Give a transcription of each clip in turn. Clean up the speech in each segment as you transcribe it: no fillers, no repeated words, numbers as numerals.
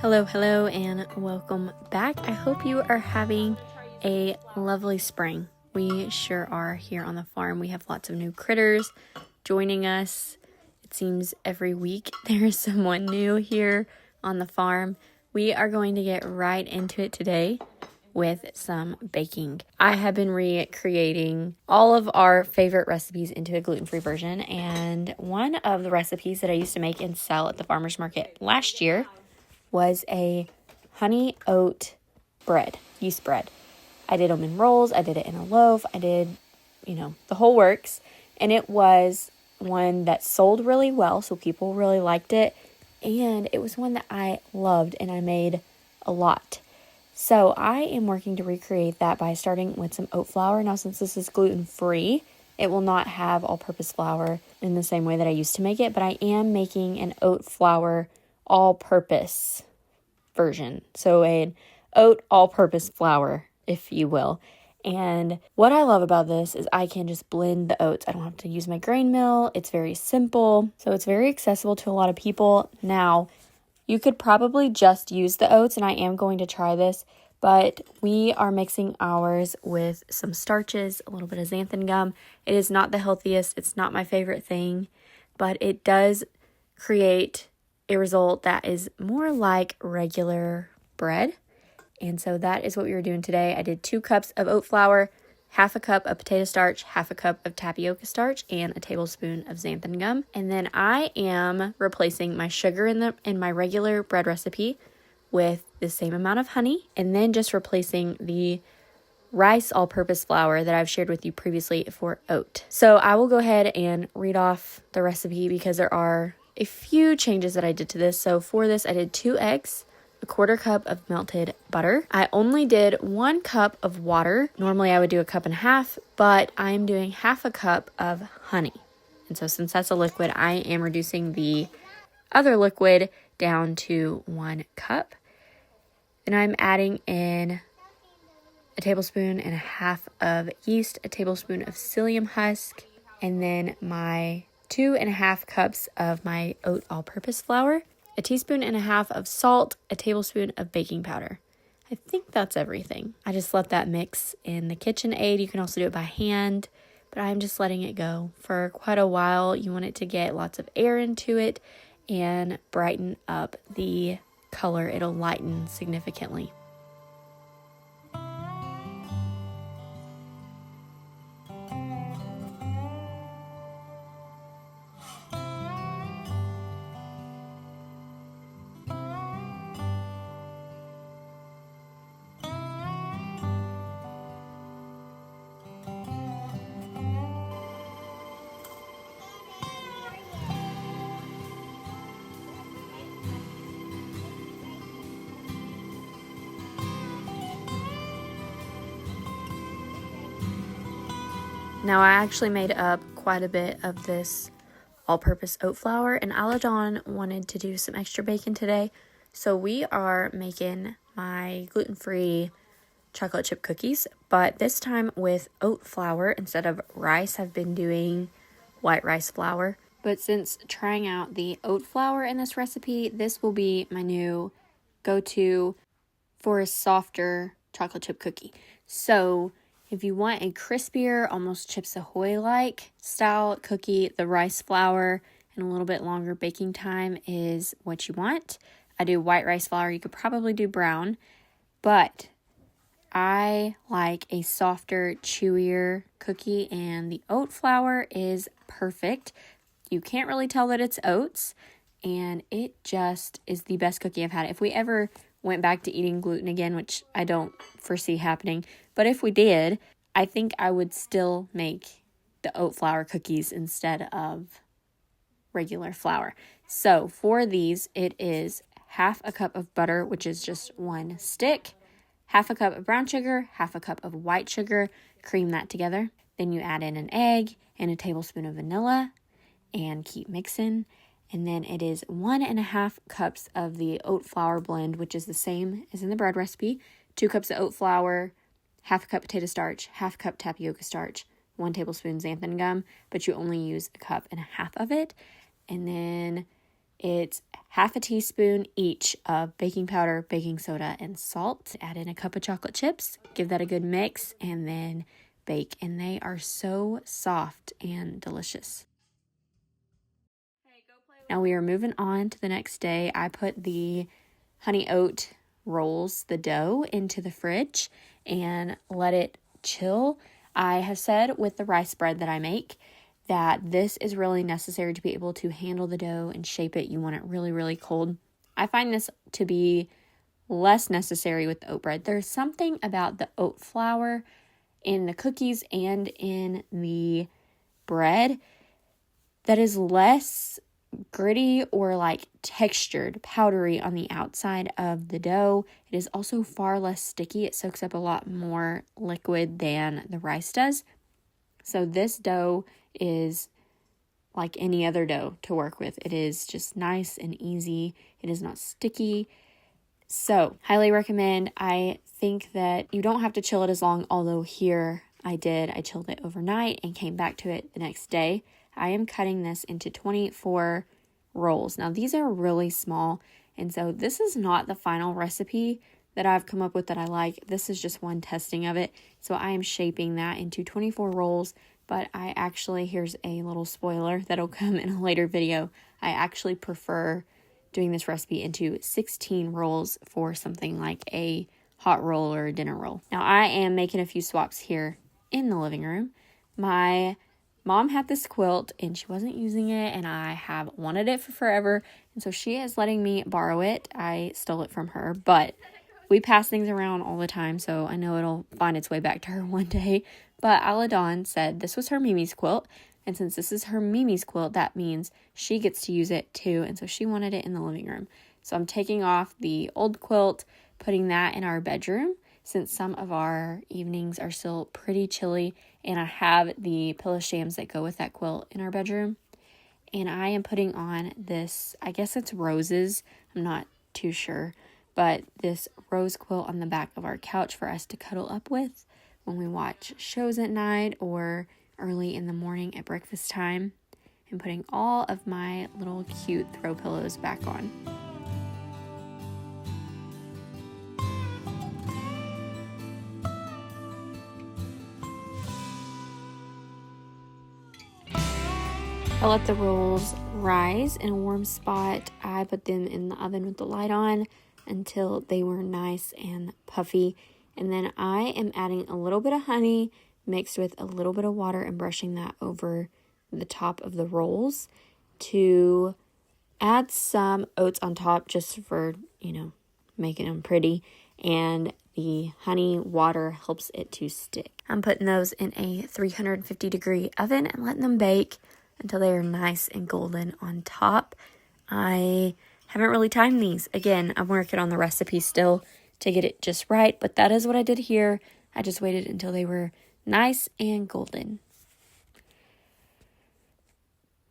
Hello, and welcome back. I hope you are having a lovely spring. We sure are here on the farm. We have lots of new critters joining us. It seems every week there is someone new here on the farm. We are going to get right into it today with some baking. I have been recreating all of our favorite recipes into a gluten-free version, and one of the recipes that I used to make and sell at the farmer's market last year was a honey oat bread, yeast bread. I did them in rolls, I did it in a loaf, I did, the whole works. And it was one that sold really well, so people really liked it. And it was one that I loved and I made a lot. So I am working to recreate that by starting with some oat flour. Now, since this is gluten-free, it will not have all-purpose flour in the same way that I used to make it, but I am making an oat flour all-purpose version. So an oat all-purpose flour, if you will. And what I love about this is I can just blend the oats. I don't have to use my grain mill. It's very simple. So it's very accessible to a lot of people. Now, you could probably just use the oats, and I am going to try this, but we are mixing ours with some starches, a little bit of xanthan gum. It is not the healthiest. It's not my favorite thing, but it does create a result that is more like regular bread. And so that is what we were doing today. I did 2 cups of oat flour, half a cup of potato starch, half a cup of tapioca starch, and a tablespoon of xanthan gum. And then I am replacing my sugar in my regular bread recipe with the same amount of honey, and then just replacing the rice all-purpose flour that I've shared with you previously for oat. So I will go ahead and read off the recipe because there are a few changes that I did to this. So for this, I did 2 eggs, a 1/4 cup of melted butter. I only did 1 cup of water. Normally I would do 1.5 cups, but I'm doing half a cup of honey. And so since that's a liquid, I am reducing the other liquid down to 1 cup. Then I'm adding in a 1.5 tablespoons of yeast, a tablespoon of psyllium husk, and then my 2.5 cups of my oat all-purpose flour, a 1.5 teaspoons of salt, a tablespoon of baking powder. I think that's everything. I just let that mix in the KitchenAid. You can also do it by hand, but I'm just letting it go for quite a while. You want it to get lots of air into it and brighten up the color. It'll lighten significantly. Now, I actually made up quite a bit of this all-purpose oat flour, and Aladon wanted to do some extra bacon today, so we are making my gluten-free chocolate chip cookies, but this time with oat flour instead of rice. I've been doing white rice flour, but since trying out the oat flour in this recipe, this will be my new go-to for a softer chocolate chip cookie. So if you want a crispier, almost Chips Ahoy-like style cookie, the rice flour and a little bit longer baking time is what you want. I do white rice flour. You could probably do brown, but I like a softer, chewier cookie, and the oat flour is perfect. You can't really tell that it's oats, and it just is the best cookie I've had. If we ever went back to eating gluten again, which I don't foresee happening, but if we did, I think I would still make the oat flour cookies instead of regular flour. So for these, it is half a cup of butter, which is just 1 stick, half a cup of brown sugar, half a cup of white sugar, cream that together. Then you add in an egg and a tablespoon of vanilla and keep mixing. And then it is 1.5 cups of the oat flour blend, which is the same as in the bread recipe. 2 cups of oat flour, half a cup potato starch, half cup tapioca starch, 1 tablespoon xanthan gum, but you only use 1.5 cups of it. And then it's half a teaspoon each of baking powder, baking soda, and salt. Add in a cup of chocolate chips, give that a good mix, and then bake. And they are so soft and delicious. Now we are moving on to the next day. I put the honey oat rolls, the dough, into the fridge and let it chill. I have said with the rice bread that I make that this is really necessary to be able to handle the dough and shape it. You want it really, really cold. I find this to be less necessary with the oat bread. There's something about the oat flour in the cookies and in the bread that is less gritty or like textured, powdery on the outside of the dough. It is also far less sticky. It soaks up a lot more liquid than the rice does. So this dough is like any other dough to work with. It is just nice and easy. It is not sticky. So highly recommend. I think that you don't have to chill it as long, although here I did. I chilled it overnight and came back to it the next day. I am cutting this into 24 rolls. Now these are really small, and so this is not the final recipe that I've come up with that I like. This is just one testing of it. So I am shaping that into 24 rolls, but I actually, here's a little spoiler that'll come in a later video. I actually prefer doing this recipe into 16 rolls for something like a hot roll or a dinner roll. Now I am making a few swaps here in the living room. My mom had this quilt and she wasn't using it, and I have wanted it for forever, and so she is letting me borrow it. I stole it from her, but we pass things around all the time, so I know it'll find its way back to her one day. But Aladon said this was her Mimi's quilt, and since this is her Mimi's quilt, that means she gets to use it too, and so she wanted it in the living room. So I'm taking off the old quilt, putting that in our bedroom, since some of our evenings are still pretty chilly, and I have the pillow shams that go with that quilt in our bedroom. And I am putting on this, I guess it's roses, I'm not too sure, but this rose quilt on the back of our couch for us to cuddle up with when we watch shows at night or early in the morning at breakfast time. And putting all of my little cute throw pillows back on. I let the rolls rise in a warm spot. I put them in the oven with the light on until they were nice and puffy. And then I am adding a little bit of honey mixed with a little bit of water and brushing that over the top of the rolls to add some oats on top just for, making them pretty. And the honey water helps it to stick. I'm putting those in a 350-degree oven and letting them bake until they are nice and golden on top. I haven't really timed these. Again, I'm working on the recipe still to get it just right, but that is what I did here. I just waited until they were nice and golden.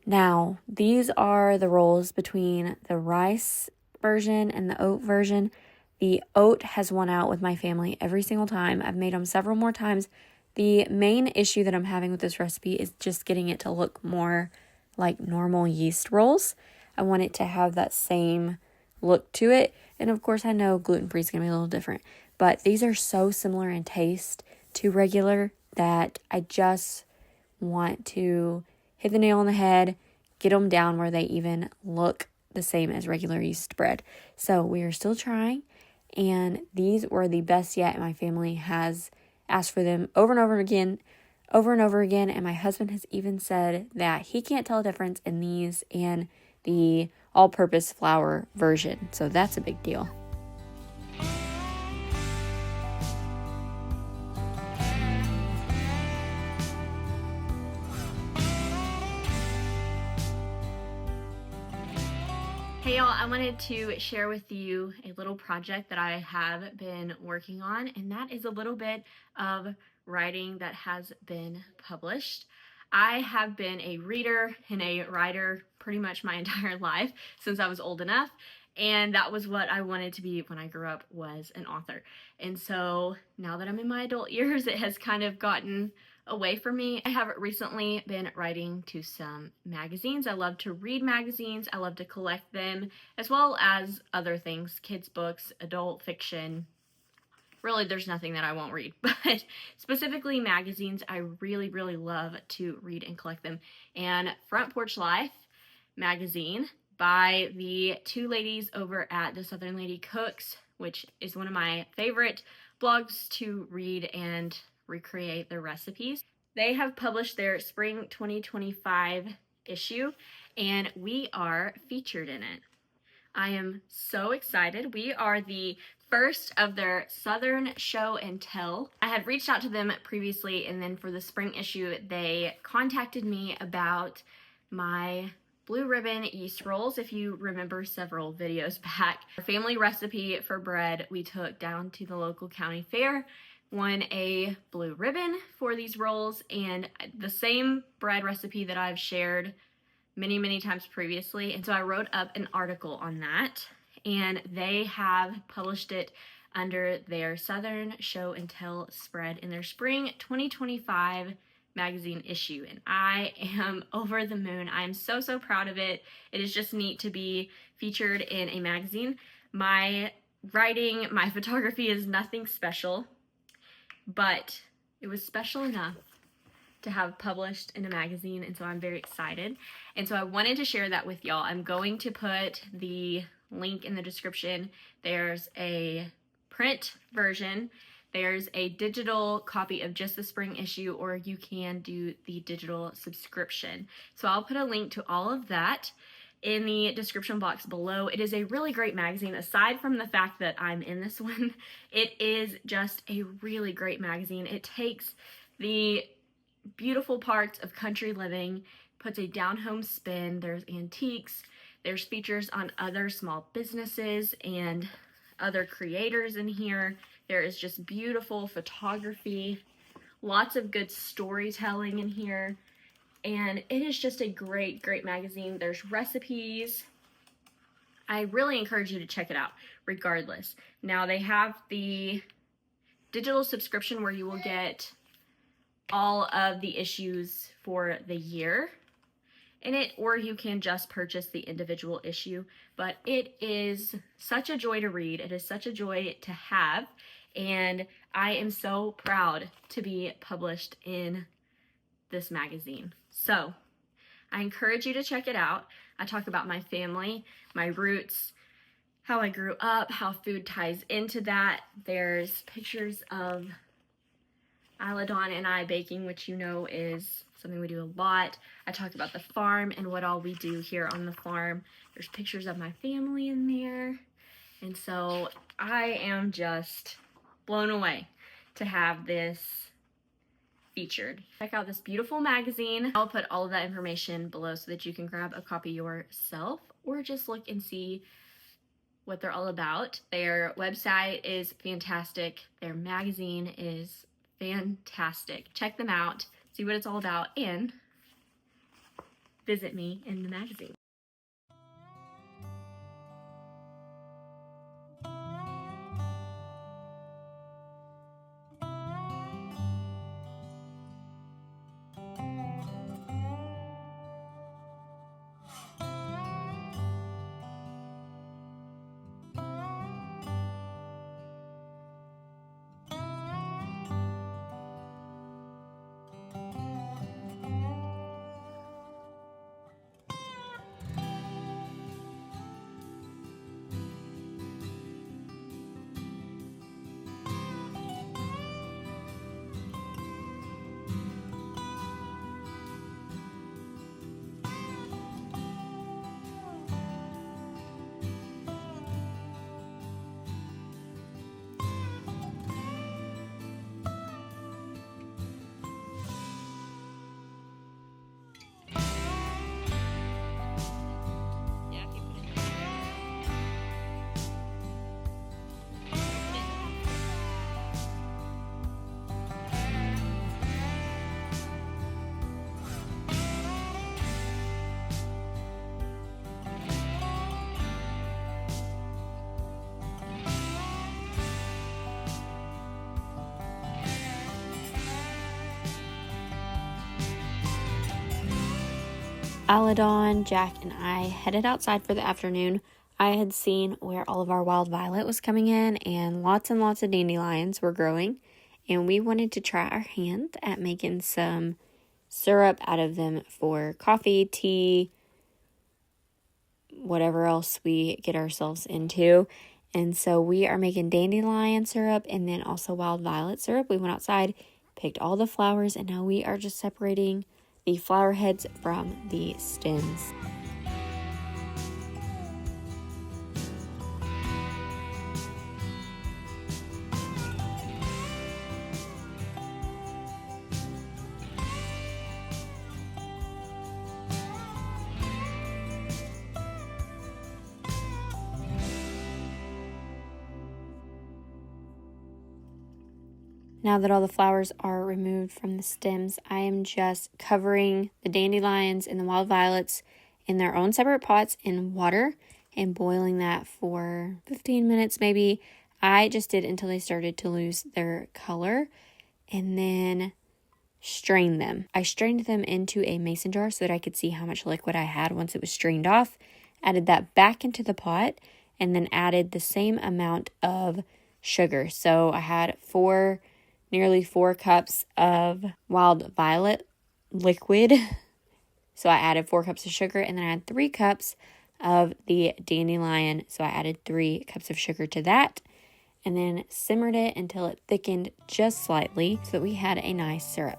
Now, these are the rolls between the rice version and the oat version. The oat has won out with my family every single time. I've made them several more times. The main issue that I'm having with this recipe is just getting it to look more like normal yeast rolls. I want it to have that same look to it. And of course, I know gluten-free is going to be a little different. But these are so similar in taste to regular that I just want to hit the nail on the head, get them down where they even look the same as regular yeast bread. So we are still trying. And these were the best yet. My family has asked for them over and over again. And my husband has even said that he can't tell a difference in these and the all-purpose flour version. So that's a big deal. Hey y'all, I wanted to share with you a little project that I have been working on, and that is a little bit of writing that has been published. I have been a reader and a writer pretty much my entire life since I was old enough, and that was what I wanted to be when I grew up, was an author. And so now that I'm in my adult years, it has kind of gotten away from me. I have recently been writing to some magazines. I love to read magazines. I love to collect them, as well as other things, kids' books, adult fiction. Really, there's nothing that I won't read, but specifically magazines, I really, really love to read and collect them. And Front Porch Life magazine by the two ladies over at the Southern Lady Cooks, which is one of my favorite blogs to read and recreate their recipes. They have published their spring 2025 issue, and we are featured in it. I am so excited. We are the first of their Southern show and tell. I had reached out to them previously, and then for the spring issue, they contacted me about my blue ribbon yeast rolls. If you remember several videos back, our family recipe for bread, we took down to the local county fair, won a blue ribbon for these rolls, and the same bread recipe that I've shared many times previously. And so I wrote up an article on that, and they have published it under their Southern Show and Tell spread in their spring 2025 magazine issue. And I am over the moon. I am so proud of it. It is just neat to be featured in a magazine. My writing, my photography is nothing special, but it was special enough to have published in a magazine, and so I'm very excited. And so I wanted to share that with y'all. I'm going to put the link in the description. There's a print version, there's a digital copy of just the spring issue, or you can do the digital subscription. So I'll put a link to all of that in the description box below. It is a really great magazine. Aside from the fact that I'm in this one, it is just a really great magazine. It takes the beautiful parts of country living, puts a down-home spin. There's antiques, there's features on other small businesses and other creators in here. There is just beautiful photography, lots of good storytelling in here, and it is just a great magazine. There's recipes. I really encourage you to check it out regardless. Now they have the digital subscription where you will get all of the issues for the year in it, or you can just purchase the individual issue. But it is such a joy to read. It is such a joy to have, and I am so proud to be published in this magazine. So I encourage you to check it out. I talk about my family, my roots, how I grew up, how food ties into that. There's pictures of Aladon and I baking, which you know is something we do a lot. I talk about the farm and what all we do here on the farm. There's pictures of my family in there. And so I am just blown away to have this featured. Check out this beautiful magazine. I'll put all of that information below so that you can grab a copy yourself or just look and see what they're all about. Their website is fantastic. Their magazine is fantastic. Check them out, see what it's all about, and visit me in the magazine. Aladon, Jack, and I headed outside for the afternoon. I had seen where all of our wild violet was coming in and lots of dandelions were growing. And we wanted to try our hand at making some syrup out of them for coffee, tea, whatever else we get ourselves into. And so we are making dandelion syrup and then also wild violet syrup. We went outside, picked all the flowers, and now we are just separating the flower heads from the stems. Now that all the flowers are removed from the stems, I am just covering the dandelions and the wild violets in their own separate pots in water and boiling that for 15 minutes maybe. I just did until they started to lose their color and then strain them. I strained them into a mason jar so that I could see how much liquid I had once it was strained off. Added that back into the pot and then added the same amount of sugar. So I had nearly 4 cups of wild violet liquid. So I added 4 cups of sugar and then I had 3 cups of the dandelion. So I added 3 cups of sugar to that and then simmered it until it thickened just slightly so that we had a nice syrup.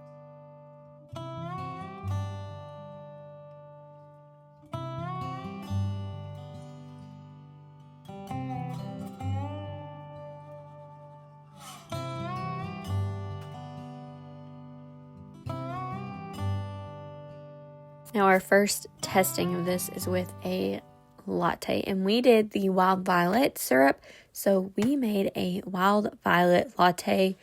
Now our first testing of this is with a latte, and we did the wild violet syrup, so we made a wild violet latte.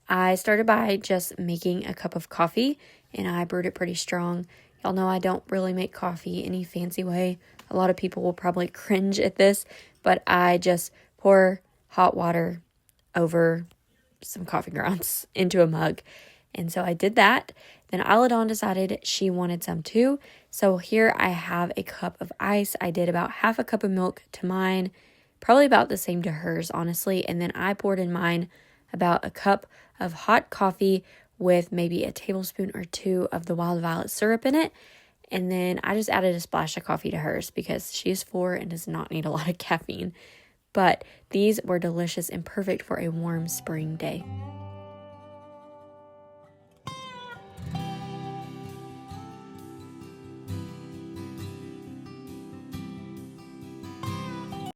I started by just making a cup of coffee, and I brewed it pretty strong. Y'all know I don't really make coffee any fancy way. A lot of people will probably cringe at this, but I just pour hot water over some coffee grounds into a mug. And so I did that. Then Aladon decided she wanted some too. So here I have a cup of ice. I did about half a cup of milk to mine, probably about the same to hers, honestly. And then I poured in mine about a cup of hot coffee with maybe a tablespoon or 2 of the wild violet syrup in it. And then I just added a splash of coffee to hers because she is 4 and does not need a lot of caffeine. But these were delicious and perfect for a warm spring day.